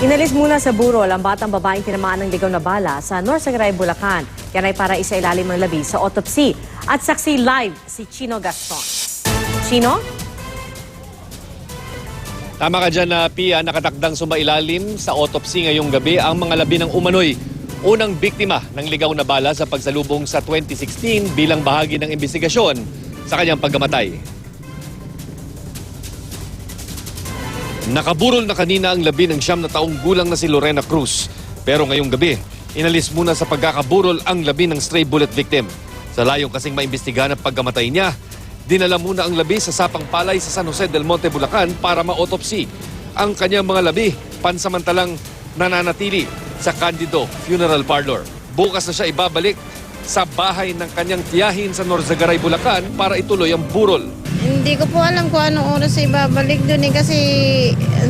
Inalis muna sa burol ang batang babaeng tinamaan ng ligaw na bala sa Norzagaray, Bulacan. Yan ay para isailalim ang labi sa autopsy. At saksi live si Chino Gaston. Chino? Tama ka dyan na Pia, nakatakdang sumailalim sa autopsy ngayong gabi ang mga labi ng umano'y unang biktima ng ligaw na bala sa pagsalubong sa 2016 bilang bahagi ng investigasyon sa kanyang pagkamatay. Nakaburol na kanina ang labi ng 9 na taong gulang na si Lorena Cruz. Pero ngayong gabi, inalis muna sa pagkakaburol ang labi ng stray bullet victim. Sa layong kasing maimbestigahan ang pagkamatay niya, dinala muna ang labi sa Sapang Palay sa San Jose del Monte, Bulacan para ma-autopsy. Ang kanyang mga labi, pansamantalang nananatili sa Candido Funeral Parlor. Bukas na siya ibabalik sa bahay ng kanyang tiyahin sa Norzagaray, Bulacan para ituloy ang burol. Hindi ko po alam kung anong oras ibabalik doon kasi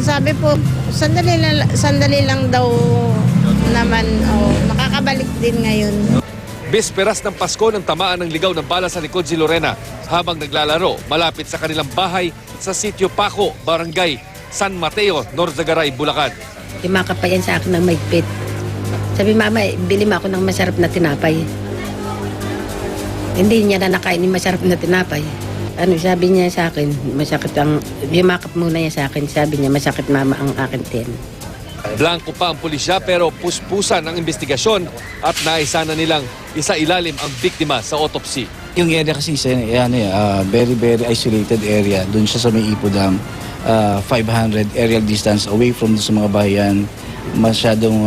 sabi po sandali lang daw naman makakabalik din ngayon. Bisperas ng Pasko nang tamaan ng ligaw ng bala sa likod si Lorena habang naglalaro malapit sa kanilang bahay sa Sitio Paco, Barangay San Mateo, Norzagaray, Bulacan. Kimakapayan sa akin ng maigpit. Sabi, mama, bili mo ako ng masarap na tinapay. Hindi niya na nakain yung masarap na tinapay. Ano sabi niya sa akin, masakit ang, yumakap muna niya sa akin, sabi niya, masakit mama ang akin tin. Blanco pa ang pulisya pero puspusan ang investigasyon at naisa na nilang isailalim ang biktima sa autopsy. Yung area kasi very isolated area. Doon siya sa may Ipo Dam, 500 aerial distance away from sa mga bayan. Masyadong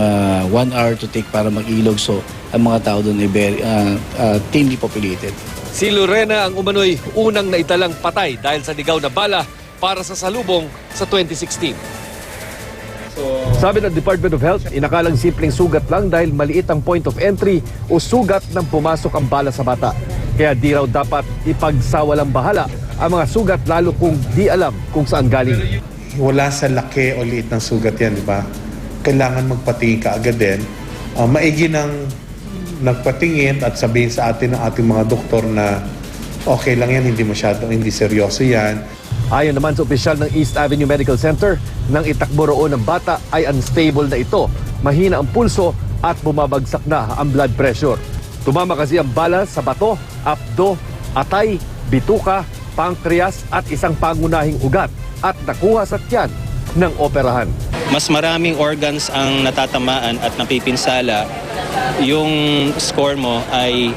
1 hour to take para mag-ilog. So ang mga tao doon ay very thinly populated. Si Lorena ang umano'y unang naitalang patay dahil sa ligaw na bala para sa salubong sa 2016. Sabi ng Department of Health, inakalang simpleng sugat lang dahil maliit ang point of entry o sugat nang pumasok ang bala sa bata. Kaya di raw dapat ipagsawalang bahala ang mga sugat lalo kung di alam kung saan galing. Wala sa laki o liit ng sugat yan, di ba? Kailangan magpatingin ka agad din. Maigi ng nagpatingin at sabihin sa atin ng ating mga doktor na okay lang yan, hindi seryoso yan. Ayon naman sa opisyal ng East Avenue Medical Center, nang itakbo roon ng bata ay unstable na ito. Mahina ang pulso at bumabagsak na ang blood pressure. Tumama kasi ang bala sa bato, abdo, atay, bituka, pancreas at isang pangunahing ugat at nakuha sa tiyan ng operahan. Mas maraming organs ang natatamaan at napipinsala, yung score mo ay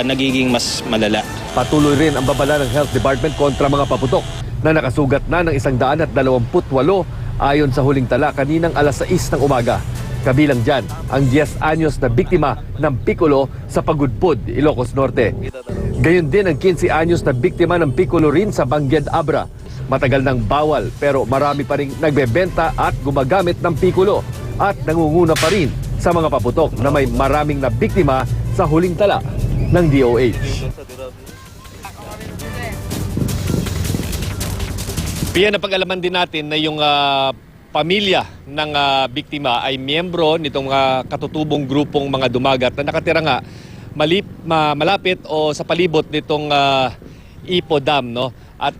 nagiging mas malala. Patuloy rin ang babala ng Health Department kontra mga paputok na nakasugat na ng 128 ayon sa huling tala kaninang alas 6 ng umaga. Kabilang dyan ang 10 anyos na biktima ng Piccolo sa Pagudpud, Ilocos Norte. Gayon din ang 15 anyos na biktima ng Piccolo rin sa Bangued, Abra. Matagal nang bawal pero marami pa rin nagbebenta at gumagamit ng Piccolo at nangunguna pa rin sa mga paputok na may maraming na biktima sa huling tala ng DOH. Piyan na pag-alaman din natin na yung pamilya ng biktima ay miyembro nitong katutubong grupong mga dumagat na nakatira nga malapit o sa palibot nitong Ipo Dam, no? At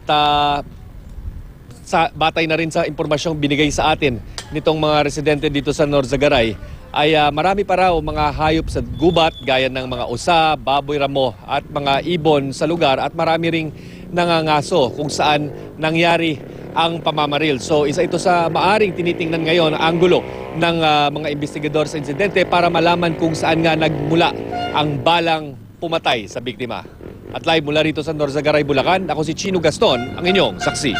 batay na rin sa impormasyong binigay sa atin nitong mga residente dito sa Norzagaray ay marami pa raw mga hayop sa gubat gaya ng mga usa, baboy ramo at mga ibon sa lugar at marami ring nangangaso kung saan nangyari ang pamamaril. So isa ito sa maaring tinitingnan ngayon ang anggulo ng mga investigador sa insidente para malaman kung saan nga nagmula ang balang pumatay sa biktima. At live mula rito sa Norzagaray, Bulacan, ako si Chino Gaston, ang inyong saksi.